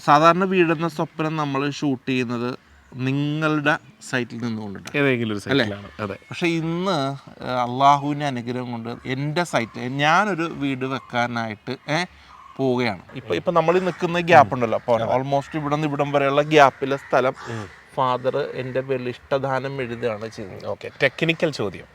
സാധാരണ വീടെന്ന സ്വപ്നം നമ്മൾ ഷൂട്ട് ചെയ്യുന്നത് നിങ്ങളുടെ സൈറ്റിൽ നിന്നുകൊണ്ടിട്ട് ഏതെങ്കിലും ഒരു സൈറ്റിലാണ്. അതെ. പക്ഷെ ഇന്ന് അള്ളാഹുവിൻ്റെ അനുഗ്രഹം കൊണ്ട് എൻ്റെ സൈറ്റ് ഞാനൊരു വീട് വെക്കാനായിട്ട് പോവുകയാണ്. ഇപ്പം നമ്മൾ നിൽക്കുന്ന ഗ്യാപ്പ് ഉണ്ടല്ലോ, അപ്പോൾ ഓൾമോസ്റ്റ് ഇവിടെ നിന്ന് ഇവിടം വരെയുള്ള ഗ്യാപ്പിലെ സ്ഥലം ഫാദർ എൻ്റെ പേരിൽ ഇഷ്ടദാനം എഴുതുകയാണ് ചെയ്യുന്നത്. ഓക്കെ, ടെക്നിക്കൽ ചോദ്യം.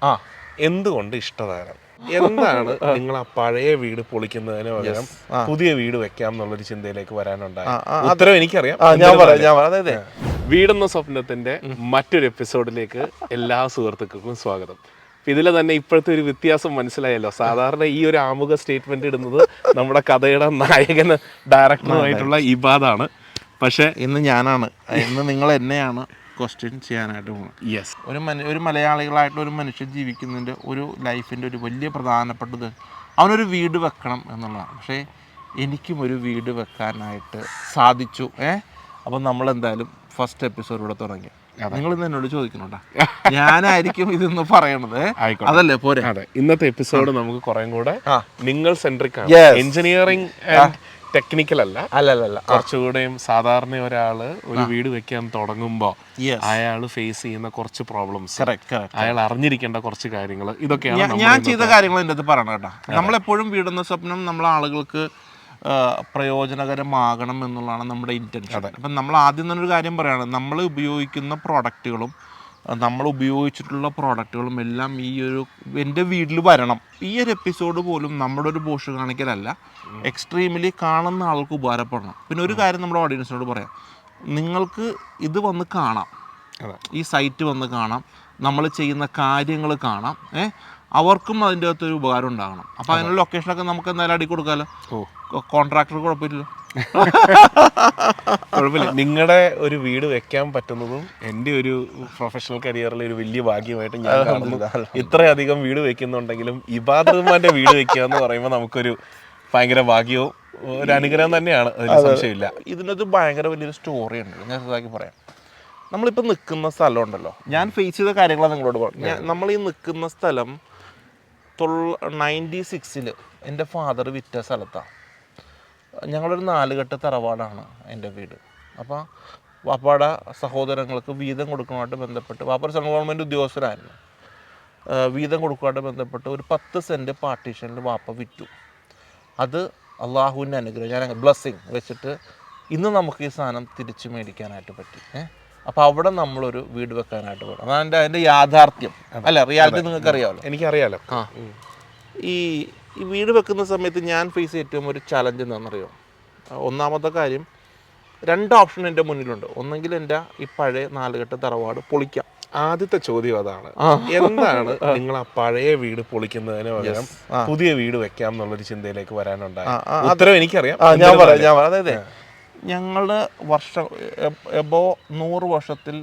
എന്തുകൊണ്ട് ഇഷ്ടദാനം? എന്താണ് നിങ്ങൾ ആ പഴയ വീട് പൊളിക്കുന്നതിന് പകരം പുതിയ വീട് വെക്കാം എന്നുള്ളൊരു ചിന്തയിലേക്ക് വരാനുണ്ടായി? ഉത്തരം എനിക്കറിയാം. ഞാൻ പറയാം. അതായത് വീടെന്ന സ്വപ്നത്തിന്റെ മറ്റൊരു എപ്പിസോഡിലേക്ക് എല്ലാ സുഹൃത്തുക്കൾക്കും സ്വാഗതം. ഇതിൽ തന്നെ ഇപ്പോഴത്തെ ഒരു വ്യത്യാസം മനസ്സിലായല്ലോ. സാധാരണ ഈ ഒരു ആമുഖ സ്റ്റേറ്റ്മെന്റ് ഇടുന്നത് നമ്മുടെ കഥയുടെ നായകന് ഡയറക്ടറുമായിട്ടുള്ള ഇബാദാണ്. പക്ഷെ ഇന്ന് ഞാനാണ്, ഇന്ന് നിങ്ങൾ എന്നെയാണ് ക്വസ്റ്റ്യൻ ചെയ്യാനായിട്ട് പോകുന്നത്. യെസ്, ഒരു മലയാളികളായിട്ടുള്ള ഒരു മനുഷ്യൻ ജീവിക്കുന്നതിൻ്റെ ഒരു ലൈഫിൻ്റെ ഒരു വലിയ പ്രധാനപ്പെട്ടത് അവനൊരു വീട് വെക്കണം എന്നുള്ളതാണ്. പക്ഷേ എനിക്കും ഒരു വീട് വെക്കാനായിട്ട് സാധിച്ചു. അപ്പം നമ്മളെന്തായാലും ഫസ്റ്റ് എപ്പിസോഡിലൂടെ തുടങ്ങി. നിങ്ങൾ ഇന്ന് എന്നോട് ചോദിക്കണോട്ടാ, ഞാനായിരിക്കും ഇതെന്ന് പറയണത്, അതല്ലേ പോരെ? അതെ, ഇന്നത്തെ എപ്പിസോഡ് നമുക്ക് കുറേ കൂടെ നിങ്ങൾ സെൻട്രിക് ആണ്. എഞ്ചിനീയറിംഗ് ആൻഡ് ടെക്നിക്കൽ അല്ല, കുറച്ചുകൂടെയും സാധാരണ ഒരാള് ഒരു വീട് വെക്കാൻ തുടങ്ങുമ്പോൾ അയാൾ ഫേസ് ചെയ്യുന്ന കുറച്ച് പ്രോബ്ലംസ്, അയാൾ അറിഞ്ഞിരിക്കേണ്ട കുറച്ച് കാര്യങ്ങൾ, ഇതൊക്കെയാണ് ഞാൻ ചെയ്ത കാര്യങ്ങൾ എൻ്റെ അടുത്ത് പറയണം കേട്ടോ. നമ്മളെപ്പോഴും വീടുന്ന സ്വപ്നം നമ്മളെ ആളുകൾക്ക് പ്രയോജനകരമാകണം എന്നുള്ളതാണ് നമ്മുടെ ഇൻറ്റൻഷൻ. അപ്പം നമ്മൾ ആദ്യം തന്നെ ഒരു കാര്യം പറയുകയാണ്, നമ്മൾ ഉപയോഗിക്കുന്ന പ്രോഡക്റ്റുകളും നമ്മൾ ഉപയോഗിച്ചിട്ടുള്ള പ്രോഡക്റ്റുകളും എല്ലാം ഈ ഒരു എൻ്റെ വീട്ടിൽ വരണം. ഈ ഒരു എപ്പിസോഡ് പോലും നമ്മുടെ ഒരു ബോഷ് കാണിക്കലല്ല, എക്സ്ട്രീമിലി കാണുന്ന ആൾക്ക് ഉപകാരപ്പെടണം. പിന്നെ ഒരു കാര്യം നമ്മുടെ ഓഡിയൻസിനോട് പറയാം, നിങ്ങൾക്ക് ഇത് വന്ന് കാണാം, ഈ സൈറ്റ് വന്ന് കാണാം, നമ്മൾ ചെയ്യുന്ന കാര്യങ്ങൾ കാണാം, അവർക്കും അതിൻ്റെ അകത്തൊരു ഉപകാരം ഉണ്ടാകണം. അപ്പോൾ അതിനുള്ള ലൊക്കേഷനൊക്കെ നമുക്ക് എന്തായാലും അടി കൊടുക്കാമല്ലോ. കോൺട്രാക്ടർ കുഴപ്പമില്ലല്ലോ. കുഴപ്പമില്ല. നിങ്ങളുടെ ഒരു വീട് വെക്കാൻ പറ്റുന്നതും എൻ്റെ ഒരു പ്രൊഫഷണൽ കരിയറിലെ ഒരു വലിയ ഭാഗ്യമായിട്ട് ഞാൻ കാണുന്നു. ഇത്രയധികം വീട് വെക്കുന്നുണ്ടെങ്കിലും ഇബാദ് റഹ്മാന്റെ വീട് വെക്കുക എന്ന് പറയുമ്പോൾ നമുക്കൊരു ഭയങ്കര ഭാഗ്യവും ഒരു അനുഗ്രഹം തന്നെയാണ്, അതിന് സംശയമില്ല. ഇതിനകത്ത് ഭയങ്കര വലിയൊരു സ്റ്റോറി ഉണ്ട്, ഞാൻ ഇതാക്കി പറയാം. നമ്മളിപ്പോൾ നിൽക്കുന്ന സ്ഥലം ഉണ്ടല്ലോ, ഞാൻ ഫേസ് ചെയ്ത കാര്യങ്ങളാണ് നിങ്ങളോട് പറയാം. നമ്മൾ ഈ നിൽക്കുന്ന സ്ഥലം 96 എൻ്റെ ഫാദർ വിറ്റ സ്ഥലത്താണ്. ഞങ്ങളൊരു 4 കെട്ട് തറവാടാണ് എൻ്റെ വീട്. അപ്പോൾ വാപ്പാടെ സഹോദരങ്ങൾക്ക് വീതം കൊടുക്കുന്നതുമായിട്ട് ബന്ധപ്പെട്ട്, വാപ്പ സെൻട്രൽ ഗവൺമെൻറ് ഉദ്യോഗസ്ഥരായിരുന്നു, വീതം കൊടുക്കുന്നതുമായിട്ട് ബന്ധപ്പെട്ട് ഒരു 10 സെൻറ്റ് പാർട്ടീഷനിൽ വാപ്പ വിറ്റു. അത് അള്ളാഹുവിൻ്റെ അനുഗ്രഹം, ഞാൻ ബ്ലെസ്സിങ് വെച്ചിട്ട് ഇന്ന് നമുക്ക് ഈ സാധനം തിരിച്ചു മേടിക്കാനായിട്ട് പറ്റി. അപ്പോൾ അവിടെ നമ്മളൊരു വീട് വെക്കാനായിട്ട് പോകണം. അതാണ് അതിൻ്റെ യാഥാർത്ഥ്യം, അല്ല റിയാലിറ്റി നിങ്ങൾക്ക് അറിയാമല്ലോ. എനിക്കറിയാലോ. ഈ വീട് വെക്കുന്ന സമയത്ത് ഞാൻ ഫേസ് ചെയ്ത ഏറ്റവും ഒരു ചലഞ്ച് എന്താണെന്നറിയോ? ഒന്നാമത്തെ കാര്യം, 2 ഓപ്ഷൻ എൻ്റെ മുന്നിലുണ്ട്. ഒന്നെങ്കിൽ എൻ്റെ ഈ പഴയ 4 കെട്ട് തറവാട് പൊളിക്കാം. ആദ്യത്തെ ചോദ്യം അതാണ്, എന്താണ് നിങ്ങൾ ആ പഴയ വീട് പൊളിക്കുന്നതിന് പകരം പുതിയ വീട് വെക്കാം എന്നുള്ളൊരു ചിന്തയിലേക്ക് വരാനുണ്ടായി? ഉത്തരം എനിക്കറിയാം. ഞാൻ പറയാം. അതായത് ഞങ്ങളുടെ വർഷം എബോ 100 വർഷത്തിൽ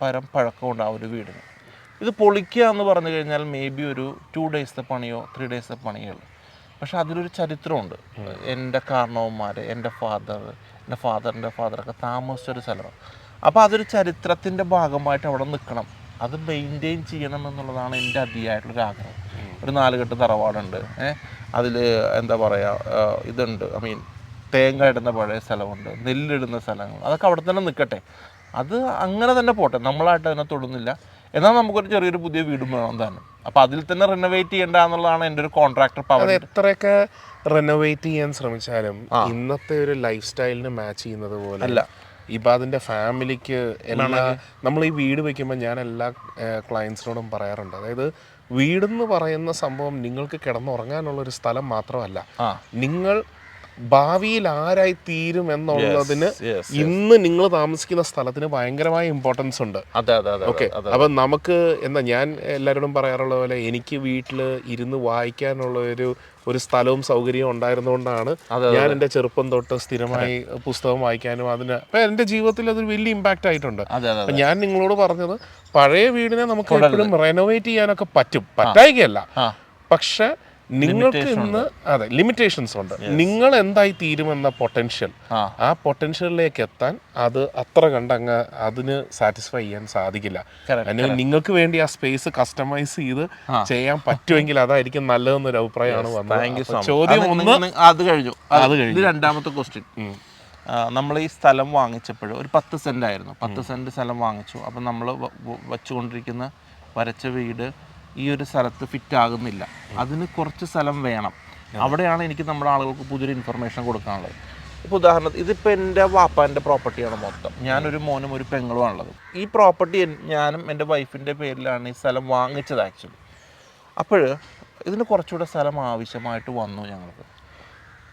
പരം പഴക്കമുണ്ട് ആ ഒരു വീടിന്. ഇത് പൊളിക്കുക എന്ന് പറഞ്ഞു കഴിഞ്ഞാൽ മേ ബി ഒരു 2 ഡേയ്സത്തെ പണിയോ 3 ഡേയ്സത്തെ പണിയോ ഉള്ളൂ. പക്ഷെ അതിലൊരു ചരിത്രമുണ്ട്. എൻ്റെ കാരണവന്മാർ, എൻ്റെ ഫാദറിൻ്റെ ഫാദറൊക്കെ താമസിച്ചൊരു സ്ഥലമാണ്. അപ്പോൾ അതൊരു ചരിത്രത്തിൻ്റെ ഭാഗമായിട്ട് അവിടെ നിൽക്കണം, അത് മെയിൻറ്റെയിൻ ചെയ്യണം എന്നുള്ളതാണ് എൻ്റെ അതിയായിട്ടുള്ളൊരു ആഗ്രഹം. ഒരു 4 കെട്ട് തറവാടുണ്ട്, അതിൽ എന്താ പറയുക, ഇതുണ്ട്, തേങ്ങ ഇടുന്ന പഴയ സ്ഥലമുണ്ട്, നെല്ലിടുന്ന സ്ഥലങ്ങൾ, അതൊക്കെ അവിടെ തന്നെ നിൽക്കട്ടെ. അത് അങ്ങനെ തന്നെ പോട്ടെ, നമ്മളായിട്ട് അതിനെ തൊടുന്നില്ല. എന്നാൽ നമുക്കൊരു ചെറിയൊരു പുതിയ വീടും വേണം താനും. അപ്പോൾ അതിൽ തന്നെ റിനോവേറ്റ് ചെയ്യേണ്ട എന്നുള്ളതാണ് എൻ്റെ ഒരു കോൺട്രാക്ടർ പവർ. എത്രയൊക്കെ റിനോവേറ്റ് ചെയ്യാൻ ശ്രമിച്ചാലും ഇന്നത്തെ ഒരു ലൈഫ് സ്റ്റൈലിന് മാച്ച് ചെയ്യുന്നത് പോലെ അല്ല. ഇബാദിൻ്റെ ഫാമിലിക്ക് നമ്മൾ ഈ വീട് വെക്കുമ്പോൾ ഞാൻ എല്ലാ ക്ലയൻസിനോടും പറയാറുണ്ട്, അതായത് വീടെന്ന് പറയുന്ന സംഭവം നിങ്ങൾക്ക് കിടന്നുറങ്ങാനുള്ളൊരു സ്ഥലം മാത്രമല്ല, നിങ്ങൾ ഭാവിയിൽ ആരായി തീരും എന്നുള്ളതിന് ഇന്ന് നിങ്ങൾ താമസിക്കുന്ന സ്ഥലത്തിന് ഭയങ്കരമായ ഇമ്പോർട്ടൻസ് ഉണ്ട്. ഓക്കെ, അപ്പൊ നമുക്ക് എന്താ, ഞാൻ എല്ലാവരോടും പറയാറുള്ള പോലെ എനിക്ക് വീട്ടിൽ ഇരുന്ന് വായിക്കാനുള്ള ഒരു സ്ഥലവും സൗകര്യവും ഉണ്ടായിരുന്നുകൊണ്ടാണ് ഞാൻ എൻ്റെ ചെറുപ്പം തൊട്ട് സ്ഥിരമായി പുസ്തകം വായിക്കാനും അപ്പൊ എൻ്റെ ജീവിതത്തിൽ അതൊരു വലിയ ഇമ്പാക്റ്റ് ആയിട്ടുണ്ട്. അപ്പൊ ഞാൻ നിങ്ങളോട് പറഞ്ഞത്, പഴയ വീടിനെ നമുക്ക് എപ്പോഴും റെനോവേറ്റ് ചെയ്യാനൊക്കെ പറ്റും, പറ്റായികയല്ല, പക്ഷെ നിങ്ങൾക്ക് ഇന്ന് ലിമിറ്റേഷൻസ് ഉണ്ട്. നിങ്ങൾ എന്തായി തീരുമെന്ന പൊട്ടൻഷ്യൽ, ആ പൊട്ടൻഷ്യലിലേക്ക് എത്താൻ അത് അത്ര കണ്ടങ്ങ് അതിന് സാറ്റിസ്ഫൈ ചെയ്യാൻ സാധിക്കില്ല. നിങ്ങൾക്ക് വേണ്ടി ആ സ്പേസ് കസ്റ്റമൈസ് ചെയ്ത് ചെയ്യാൻ പറ്റുമെങ്കിൽ അതായിരിക്കും നല്ലതെന്നൊരു അഭിപ്രായമാണ് വന്നത്. ചോദ്യം ഒന്ന് അത് കഴിഞ്ഞു. രണ്ടാമത്തെ ക്വസ്റ്റ്യൻ, നമ്മൾ ഈ സ്ഥലം വാങ്ങിച്ചപ്പോൾ ഒരു 10 സെൻറ്റ് ആയിരുന്നു. 10 സെൻറ്റ് സ്ഥലം വാങ്ങിച്ചു. അപ്പം നമ്മൾ വച്ചുകൊണ്ടിരിക്കുന്ന വരച്ച വീട് ഈ ഒരു സ്ഥലത്ത് ഫിറ്റ് ആകുന്നില്ല. അതിന് കുറച്ച് സ്ഥലം വേണം. അവിടെയാണ് എനിക്ക് നമ്മുടെ ആളുകൾക്ക് പുതിയൊരു ഇൻഫർമേഷൻ കൊടുക്കാനുള്ളത്. ഇപ്പോൾ ഉദാഹരണത്തിന് ഇതിപ്പോൾ എൻ്റെ വാപ്പാൻ്റെ പ്രോപ്പർട്ടിയാണ് മൊത്തം. ഞാനൊരു മോനും ഒരു പെങ്ങളുമാണുള്ളത്. ഈ പ്രോപ്പർട്ടി ഞാനും എൻ്റെ വൈഫിൻ്റെ പേരിലാണ് ഈ സ്ഥലം വാങ്ങിച്ചത് ആക്ച്വലി. അപ്പോൾ ഇതിന് കുറച്ചുകൂടെ സ്ഥലം ആവശ്യമായിട്ട് വന്നു ഞങ്ങൾക്ക്.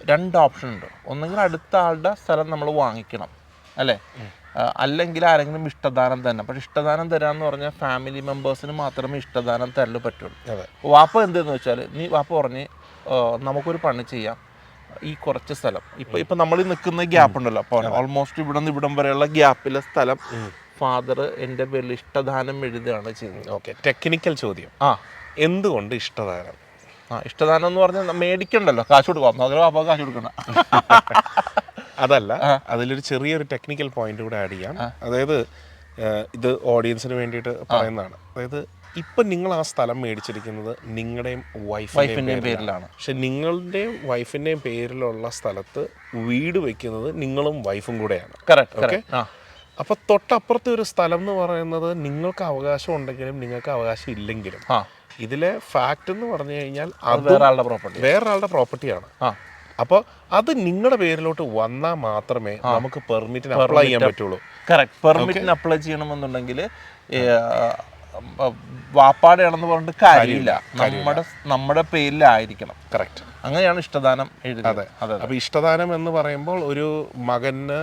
2 ഓപ്ഷൻ ഉണ്ട്. ഒന്നെങ്കിൽ അടുത്ത ആളുടെ സ്ഥലം നമ്മൾ വാങ്ങിക്കണം അല്ലേ, അല്ലെങ്കിൽ ആരെങ്കിലും ഇഷ്ടദാനം തന്നെ. പക്ഷേ ഇഷ്ടദാനം തരാമെന്ന് പറഞ്ഞാൽ ഫാമിലി മെമ്പേഴ്സിന് മാത്രമേ ഇഷ്ടദാനം തരല് പറ്റുള്ളൂ. വാപ്പ എന്തെന്ന് വെച്ചാൽ വാപ്പ പറഞ്ഞ് നമുക്കൊരു പണി ചെയ്യാം, ഈ കുറച്ച് സ്ഥലം ഇപ്പം നമ്മൾ നിൽക്കുന്ന ഗ്യാപ്പ് ഉണ്ടല്ലോ, അപ്പോൾ ഓൾമോസ്റ്റ് ഇവിടെ നിന്ന് ഇവിടം വരെയുള്ള ഗ്യാപ്പിലെ സ്ഥലം ഫാദർ എൻ്റെ പേരിൽ ഇഷ്ടദാനം എഴുതുകയാണ് ചെയ്യുന്നത്. ഓക്കെ, ടെക്നിക്കൽ ചോദ്യം. എന്തുകൊണ്ട് ഇഷ്ടദാനം? ഇഷ്ടദാനം എന്ന് പറഞ്ഞാൽ മേടിക്കണ്ടല്ലോ, കാശ് കൊടുക്കാം. അതിൽ വാപ്പ കാശ് കൊടുക്കണ്ട. അതല്ല, അതിലൊരു ചെറിയൊരു ടെക്നിക്കൽ പോയിന്റ് കൂടെ ആഡ് ചെയ്യാം. അതായത് ഇത് ഓഡിയൻസിന് വേണ്ടിയിട്ട് പറയുന്നതാണ്. അതായത് ഇപ്പം നിങ്ങൾ ആ സ്ഥലം മേടിച്ചിരിക്കുന്നത് നിങ്ങളുടെയും വൈഫിൻ്റെയും പേരിലാണ്. പക്ഷെ നിങ്ങളുടെയും വൈഫിൻ്റെയും പേരിലുള്ള സ്ഥലത്ത് വീട് വെക്കുന്നത് നിങ്ങളും വൈഫും കൂടെയാണ്. കറക്റ്റ്. അപ്പോൾ തൊട്ടപ്പുറത്തെ ഒരു സ്ഥലം എന്ന് പറയുന്നത് നിങ്ങൾക്ക് അവകാശം ഉണ്ടെങ്കിലും നിങ്ങൾക്ക് അവകാശം ഇല്ലെങ്കിലും ഇതിലെ ഫാക്ട് എന്ന് പറഞ്ഞു കഴിഞ്ഞാൽ അത് വേറൊരാളുടെ പ്രോപ്പർട്ടിയാണ്. അപ്പോൾ അത് നിങ്ങളുടെ പേരിലോട്ട് വന്നാൽ മാത്രമേ നമുക്ക് പെർമിറ്റിന് അപ്ലൈ ചെയ്യാൻ പറ്റുള്ളൂ. കറക്റ്റ്. പെർമിറ്റിന് അപ്ലൈ ചെയ്യണമെന്നുണ്ടെങ്കിൽ വാപ്പാടെയാണെന്ന് പറഞ്ഞിട്ട് കാര്യമില്ല, നമ്മുടെ പേരിലായിരിക്കണം. കറക്റ്റ്. അങ്ങനെയാണ് ഇഷ്ടദാനം എഴുതുന്നത്. അപ്പോൾ ഇഷ്ടദാനം എന്ന് പറയുമ്പോൾ ഒരു മകന്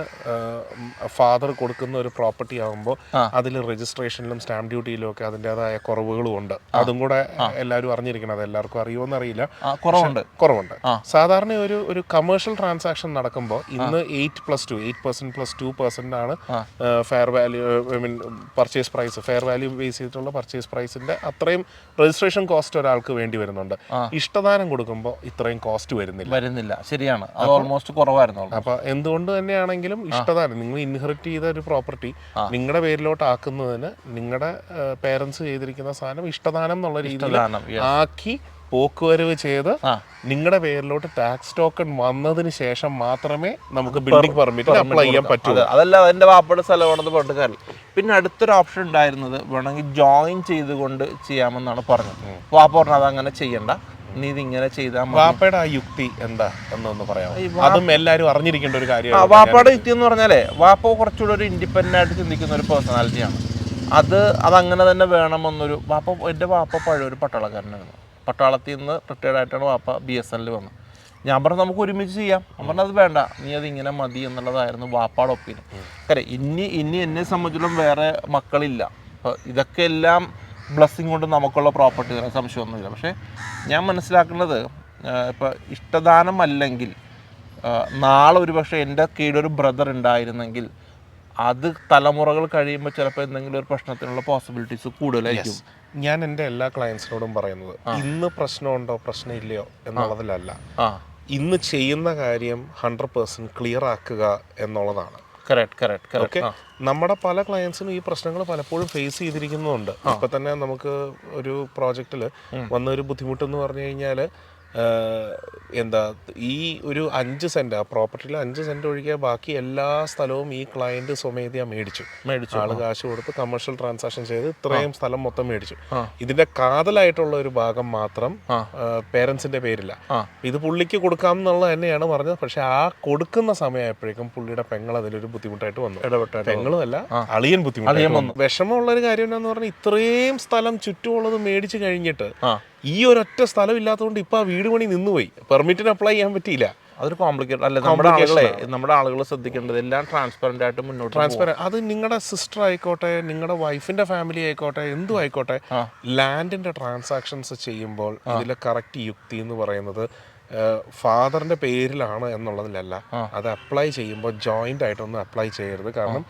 ഫാദർ കൊടുക്കുന്ന ഒരു പ്രോപ്പർട്ടി ആകുമ്പോൾ അതിൽ രജിസ്ട്രേഷനിലും സ്റ്റാമ്പ് ഡ്യൂട്ടിയിലും ഒക്കെ അതിൻ്റെതായ കുറവുകളും ഉണ്ട്. അതും കൂടെ എല്ലാവരും അറിഞ്ഞിരിക്കണം. അത് എല്ലാവർക്കും അറിയുമെന്ന് അറിയില്ല, കുറവുണ്ട്. സാധാരണ ഒരു കമേഴ്ഷ്യൽ ട്രാൻസാക്ഷൻ നടക്കുമ്പോൾ ഇന്ന് 8%+2% ആണ് fair value, I mean purchase price, fair value base ചെയ്തിട്ടുള്ള പർച്ചേസ് പ്രൈസിന്റെ അത്രയും രജിസ്ട്രേഷൻ കോസ്റ്റ് ഒരാൾക്ക് വേണ്ടി വരുന്നുണ്ട്. ഇഷ്ടദാനം കൊടുക്കുമ്പോൾ ഇത്രയും കോസ്റ്റ് വരുന്നില്ല. ശരിയാണ്, അത് ഓൾമോസ്റ്റ് കുറവായിരുന്നു. അപ്പൊ എന്തുകൊണ്ട് തന്നെയാണെങ്കിലും ഇഷ്ടദാനം, നിങ്ങൾ ഇൻഹെറിറ്റ് ചെയ്ത ഒരു പ്രോപ്പർട്ടി നിങ്ങളുടെ പേരിലോട്ട് ആക്കുന്നതിന് നിങ്ങളുടെ പേരൻസ് ചെയ്തിരിക്കുന്ന സാധനം ഇഷ്ടദാനം എന്നുള്ള രീതിയിൽ ആക്കി പോക്കുവരവ് ചെയ്ത് നിങ്ങളുടെ പേരിലോട്ട് ടാക്സ് ടോക്കൺ വന്നതിന് ശേഷം മാത്രമേ നമുക്ക് ബിൽഡിംഗ് പെർമിറ്റ് അപ്ലൈ ചെയ്യാൻ പറ്റൂ. അതല്ല അതിന്റെ വാപ്പയുടെ സ്ഥലമാണെന്ന് പറഞ്ഞിട്ട് കാര്യം. പിന്നെ അടുത്തൊരു ഓപ്ഷൻ ഉണ്ടായിരുന്നത് വേണമെങ്കിൽ ജോയിൻ ചെയ്തുകൊണ്ട് ചെയ്യാമെന്നാണ് പറഞ്ഞത്. വാപ്പ പറഞ്ഞത് അതങ്ങനെ ചെയ്യണ്ട, നീ ഇതിങ്ങനെ ചെയ്താൽ. വാപ്പയുടെ ആ യുക്തി എന്താ എന്നൊന്ന് പറയാം. അതും എല്ലാവരും അറിഞ്ഞിരിക്കേണ്ട ഒരു കാര്യമാണ്. വാപ്പയുടെ യുക്തി എന്ന് പറഞ്ഞാലേ, വാപ്പ കുറച്ചുകൂടെ ഒരു ഇൻഡിപെൻഡന്റ് ആയിട്ട് ചിന്തിക്കുന്ന ഒരു പേഴ്സണാലിറ്റിയാണ്. അതങ്ങനെ തന്നെ വേണമെന്നൊരു എൻ്റെ വാപ്പ പഴയൊരു പട്ടാളക്കാരനായിരുന്നു. പട്ടാളത്തിൽ നിന്ന് റിട്ടയർഡ് ആയിട്ടാണ് വാപ്പ BSNL വന്നത്. ഞാൻ പറഞ്ഞു നമുക്ക് ഒരുമിച്ച് ചെയ്യാം. ഞാൻ പറഞ്ഞത് വേണ്ട, നീ അതിങ്ങനെ മതി എന്നുള്ളതായിരുന്നു വാപ്പയുടെ ഒപ്പീനിയൻ. കാര്യം ഇനി എന്നെ സംബന്ധിച്ചിടത്തോളം വേറെ മക്കളില്ല. അപ്പോൾ ഇതൊക്കെ എല്ലാം ബ്ലെസ്സിങ് കൊണ്ട് നമുക്കുള്ള പ്രോപ്പർട്ടി തരാൻ സംശയമൊന്നുമില്ല. പക്ഷേ ഞാൻ മനസ്സിലാക്കുന്നത് ഇപ്പോൾ ഇഷ്ടദാനം അല്ലെങ്കിൽ നാളെ ഒരു പക്ഷേ എൻ്റെ കീഴൊരു ബ്രദർ ഉണ്ടായിരുന്നെങ്കിൽ അത് തലമുറകൾ കഴിയുമ്പോൾ ചിലപ്പോൾ എന്തെങ്കിലും ഒരു പ്രശ്നത്തിനുള്ള പോസിബിലിറ്റീസ് കൂടുതലായിരിക്കും. ഞാൻ എൻ്റെ എല്ലാ ക്ലയൻസിനോടും പറയുന്നത് ഇന്ന് പ്രശ്നമുണ്ടോ പ്രശ്നമില്ലയോ എന്നുള്ളതിലല്ല, ഇന്ന് ചെയ്യുന്ന കാര്യം 100% ക്ലിയർ ആക്കുക എന്നുള്ളതാണ്. കറക്റ്റ്. നമ്മുടെ പല ക്ലയൻസിനും ഈ പ്രശ്നങ്ങൾ പലപ്പോഴും ഫേസ് ചെയ്തിരിക്കുന്നുണ്ട്. ഇപ്പൊ തന്നെ നമുക്ക് ഒരു പ്രോജക്റ്റിൽ വന്ന ഒരു ബുദ്ധിമുട്ടെന്ന് പറഞ്ഞു കഴിഞ്ഞാൽ എന്താ, ഈ ഒരു 5 സെന്റ്, ആ പ്രോപ്പർട്ടിയിൽ 5 സെന്റ് ഒഴികെ ബാക്കി എല്ലാ സ്ഥലവും ഈ ക്ലയന്റ് സ്വമേധയാ മേടിച്ചു. ആള് കാശ് കൊടുത്ത് കമേഴ്ഷ്യൽ ട്രാൻസാക്ഷൻ ചെയ്ത് ഇത്രയും സ്ഥലം മൊത്തം മേടിച്ചു. ഇതിന്റെ കാതലായിട്ടുള്ള ഒരു ഭാഗം മാത്രം പേരൻസിന്റെ പേരില്ല. ഇത് പുള്ളിക്ക് കൊടുക്കാം എന്നുള്ളത് തന്നെയാണ് പറഞ്ഞത്. പക്ഷെ ആ കൊടുക്കുന്ന സമയമായപ്പോഴേക്കും പുള്ളിയുടെ പെങ്ങൾ അതിലൊരു ബുദ്ധിമുട്ടായിട്ട് വന്നു. പെങ്ങളും അല്ല, അളിയൻ ബുദ്ധിമുട്ടായിട്ട് വന്നു. വിഷമമുള്ള ഒരു കാര്യം എന്താന്ന് പറഞ്ഞാൽ ഇത്രയും സ്ഥലം ചുറ്റുമുള്ളത് മേടിച്ചു കഴിഞ്ഞിട്ട് ഈ ഒരൊറ്റ സ്ഥലം ഇല്ലാത്തതുകൊണ്ട് ഇപ്പൊ ആ വീട് പണി നിന്നുപോയി, പെർമിറ്റിന് അപ്ലൈ ചെയ്യാൻ പറ്റിയില്ല. അതൊരു കോംപ്ലിക്കേറ്റഡ് അല്ലേ. നമ്മുടെ ആളുകൾ ശ്രദ്ധിക്കേണ്ടത് എല്ലാം ട്രാൻസ്പെറന്റ് ആയിട്ട് മുന്നോട്ട്. അത് നിങ്ങളുടെ സിസ്റ്റർ ആയിക്കോട്ടെ, നിങ്ങളുടെ വൈഫിന്റെ ഫാമിലി ആയിക്കോട്ടെ, എന്തും ആയിക്കോട്ടെ, ലാൻഡിന്റെ ട്രാൻസാക്ഷൻസ് ചെയ്യുമ്പോൾ ഇതിലെ കറക്റ്റ് യുക്തി എന്ന് പറയുന്നത് ഫാദറിന്റെ പേരിലാണ് എന്നുള്ളതിലല്ല. അത് അപ്ലൈ ചെയ്യുമ്പോൾ ജോയിന്റ് ആയിട്ടൊന്നും അപ്ലൈ ചെയ്യരുത്. കാരണം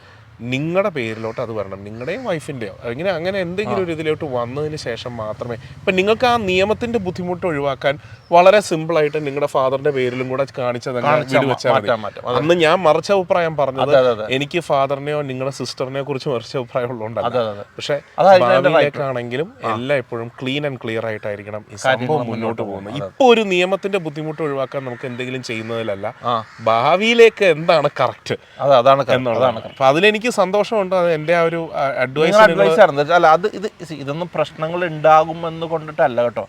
നിങ്ങളുടെ പേരിലോട്ട് അത് വരണം, നിങ്ങളുടെയും വൈഫിൻ്റെയോ അങ്ങനെ എന്തെങ്കിലും ഒരു ഇതിലോട്ട് വന്നതിന് ശേഷം മാത്രമേ ഇപ്പം നിങ്ങൾക്ക് ആ നിയമത്തിൻ്റെ ബുദ്ധിമുട്ട് ഒഴിവാക്കാൻ വളരെ സിമ്പിളായിട്ട് നിങ്ങളുടെ ഫാദറിൻ്റെ പേരിലും കൂടെ കാണിച്ചത് വീട് വെച്ചാൽ മതി. അന്ന് ഞാൻ മറിച്ച അഭിപ്രായം പറഞ്ഞത് എനിക്ക് ഫാദറിനെയോ നിങ്ങളുടെ സിസ്റ്ററിനെയോ കുറിച്ച് മറിച്ച അഭിപ്രായം ഉള്ളതുകൊണ്ടല്ല. പക്ഷെ ഭാവിയിലേക്കാണെങ്കിലും എല്ലാം എപ്പോഴും ക്ലീൻ ആൻഡ് ക്ലിയർ ആയിട്ടായിരിക്കണം ഈ സംഭവം മുന്നോട്ട് പോകുന്നത്. ഇപ്പൊ ഒരു നിയമത്തിന്റെ ബുദ്ധിമുട്ട് ഒഴിവാക്കാൻ നമുക്ക് എന്തെങ്കിലും ചെയ്യുന്നതിലല്ല, ഭാവിയിലേക്ക് എന്താണ് കറക്റ്റ് എന്നുള്ളതാണ്. അപ്പൊ അതിലെനിക്ക് സന്തോഷമുണ്ട്. അത് എന്റെ ആ ഒരു അഡ്വൈസ് അല്ല, അത് ഇതൊന്നും പ്രശ്നങ്ങൾ ഉണ്ടാകുമെന്ന് കൊണ്ടിട്ടല്ല കേട്ടോ.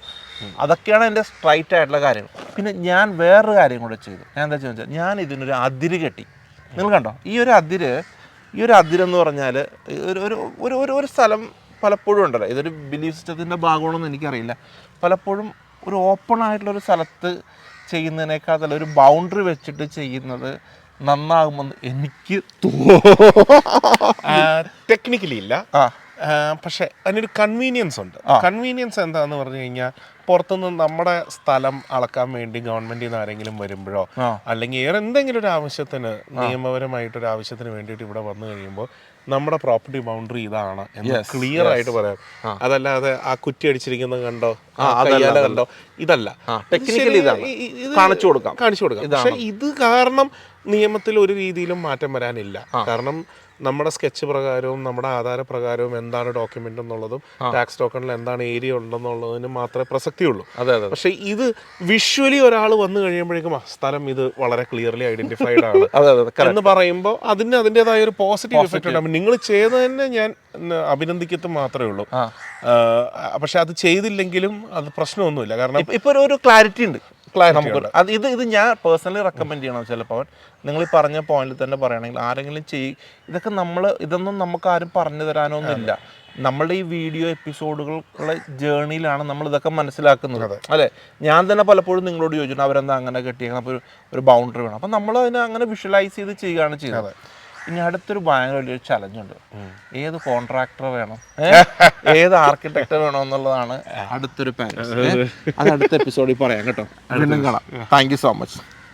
അതൊക്കെയാണ് എൻ്റെ സ്ട്രൈറ്റ് ആയിട്ടുള്ള കാര്യം. പിന്നെ ഞാൻ വേറൊരു കാര്യം കൂടെ ചെയ്തു. ഞാൻ എന്താ ചോദിച്ചാൽ, ഞാൻ ഇതിനൊരു അതിര് കെട്ടി. നിങ്ങൾ കണ്ടോ ഈ ഒരു അതിരെന്ന് പറഞ്ഞാൽ ഒരു സ്ഥലം പലപ്പോഴും ഉണ്ടല്ലോ, ഇതൊരു ബിലീഫ് സിസ്റ്റത്തിൻ്റെ ഭാഗമാണെന്ന് എനിക്കറിയില്ല, പലപ്പോഴും ഒരു ഓപ്പൺ ആയിട്ടുള്ളൊരു സ്ഥലത്ത് ചെയ്യുന്നതിനേക്കാൾ ഒരു ബൗണ്ടറി വെച്ചിട്ട് ചെയ്യുന്നത് നന്നാകുമെന്ന് എനിക്ക് ടെക്നിക്കലി ഇല്ല. പക്ഷെ അതിനൊരു കൺവീനിയൻസ് ഉണ്ട്. കൺവീനിയൻസ് എന്താന്ന് പറഞ്ഞു കഴിഞ്ഞാൽ, പുറത്തുനിന്ന് നമ്മുടെ സ്ഥലം അളക്കാൻ വേണ്ടി ഗവൺമെന്റിൽ നിന്ന് ആരെങ്കിലും വരുമ്പോഴോ അല്ലെങ്കിൽ വേറെ എന്തെങ്കിലും ഒരു ആവശ്യത്തിന്, നിയമപരമായിട്ടൊരു ആവശ്യത്തിന് വേണ്ടിയിട്ട് ഇവിടെ വന്നു കഴിയുമ്പോൾ നമ്മുടെ പ്രോപ്പർട്ടി ബൗണ്ടറി ഇതാണ് എന്ന് ക്ലിയർ ആയിട്ട് പറയാം. അതല്ലാതെ ആ കുറ്റി അടിച്ചിരിക്കുന്നത് കണ്ടോ, കണ്ടോ, ഇതല്ല. ടെക്നിക്കലി കാണിച്ചു കൊടുക്കാം. പക്ഷെ ഇത് കാരണം നിയമത്തിൽ ഒരു രീതിയിലും മാറ്റം വരാനില്ല. കാരണം നമ്മുടെ സ്കെച്ച് പ്രകാരവും നമ്മുടെ ആധാരപ്രകാരവും എന്താണ് ഡോക്യുമെന്റ് എന്നുള്ളതും ടാക്സ് ടോക്കണിൽ എന്താണ് ഏരിയ ഉണ്ടെന്നുള്ളതിന് മാത്രമേ പ്രസക്തിയുള്ളൂ. പക്ഷെ ഇത് വിഷ്വലി ഒരാൾ വന്നു കഴിയുമ്പോഴേക്കും സ്ഥലം ഇത് വളരെ ക്ലിയർലി ഐഡന്റിഫൈഡ് ആണ് എന്ന് പറയുമ്പോൾ അതിന് അതിൻ്റെതായ ഒരു പോസിറ്റീവ് എഫക്റ്റ് ഉണ്ടാകും. നിങ്ങൾ ചെയ്തതന്നെ ഞാൻ അഭിനന്ദിക്കത്ത് മാത്രമേ ഉള്ളൂ. പക്ഷെ അത് ചെയ്തില്ലെങ്കിലും അത് പ്രശ്നമൊന്നുമില്ല. കാരണം ഇപ്പൊ ഒരു ക്ലാരിറ്റി ഉണ്ട്. ഇത് ഞാൻ പേഴ്സണലി റെക്കമെൻഡ് ചെയ്യണം. ചിലപ്പോൾ നിങ്ങൾ ഈ പറഞ്ഞ പോയിന്റിൽ തന്നെ പറയുകയാണെങ്കിൽ ആരെങ്കിലും ഇതൊന്നും നമുക്ക് ആരും പറഞ്ഞു തരാനൊന്നുമില്ല. നമ്മളുടെ ഈ വീഡിയോ എപ്പിസോഡുകളുടെ ജേർണിയിലാണ് നമ്മൾ ഇതൊക്കെ മനസ്സിലാക്കുന്നത്. അല്ലെ, ഞാൻ തന്നെ പലപ്പോഴും നിങ്ങളോട് ചോദിച്ചിട്ടുണ്ട് അവരെന്താ അങ്ങനെ കെട്ടിയേക്കണം, അപ്പോൾ ഒരു ബൗണ്ടറി വേണം. അപ്പം നമ്മൾ അതിനെ അങ്ങനെ വിഷ്വലൈസ് ചെയ്ത് ചെയ്യുകയാണ് ചെയ്യുന്നത്. ഇനി അടുത്തൊരു ഭയങ്കര വലിയൊരു ചലഞ്ചുണ്ട്. ഏത് കോൺട്രാക്ടർ വേണം, ഏത് ആർക്കിടെക്ടർ വേണം എന്നുള്ളതാണ് അടുത്തൊരു പാരൻസ്. അത് അടുത്ത എപ്പിസോഡിൽ പറയാം കേട്ടോ. വീണ്ടും കാണാം. Thank you so much.